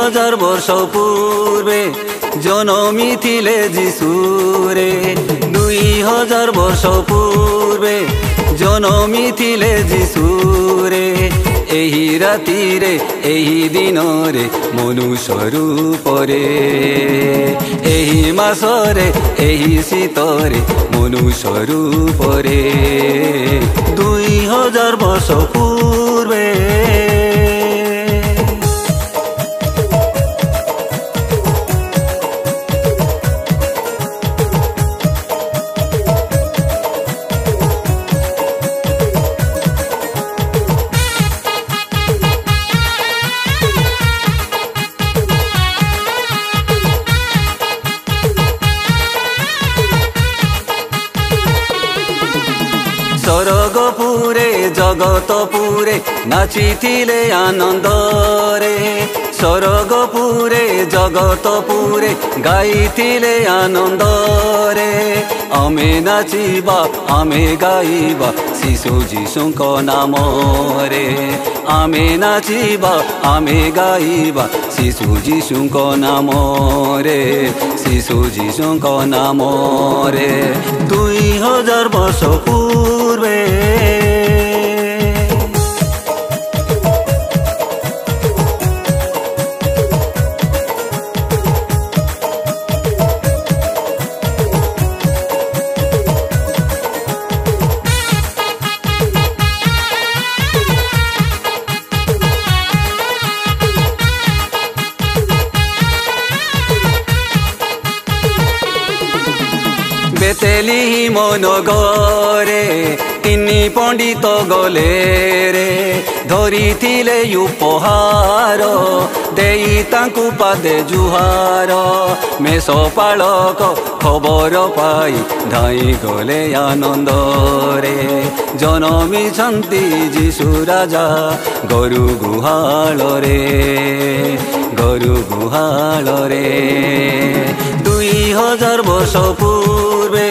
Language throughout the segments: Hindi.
2000 वर्ष पूर्वे जनमी थिले जीशुरे 2000 वर्ष पूर्वे जनमी थिले जीशुरे एही रातिरे एही दिनरे मनुष्य रूपरे एही मासरे एही शीतरे मनुष्य रूपरे 2000 वर्ष पूर्वे स्वर्गपुरे जगतपुरे नाचिथिले आनंदरे स्वर्गपुरे जगतपुरे गाइथिले आनंदरे आमे नाचिबा आमे गाइबा शिशु जीशुको नाम रे आमे नाचिबा आमे गाइबा शिशु जीशुको नाम रे शिशु जीशुको नाम रे 2000 वर्ष पूर्वे बेतेलिहिम नगरे तिनी पंडित गले रे धरिथिले उपहार देई तांकु पादे जुहार मेषपालक खबर पाई धाई गले आनंद रे जनमी छंती जीशु राजा गरु गुहाल रे गरु गुहाल रे 2000 वर्ष पूर्वे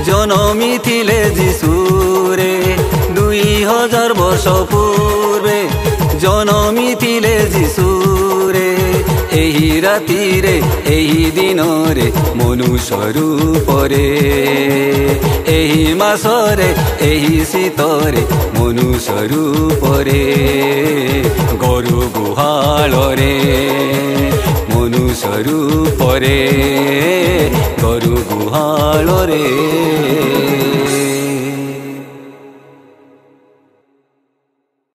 जनमी थिले जीशुरे 2000 वर्ष पूर्वे जनमी थिले जीशुरे एही रातिरे एही दिनरे मनुष्य रूपरे एही मासरे एही शीतरे मनुष्य रूपरे गरु गुहाल रे मनुष्य रूपरे गरु गुहाल रे।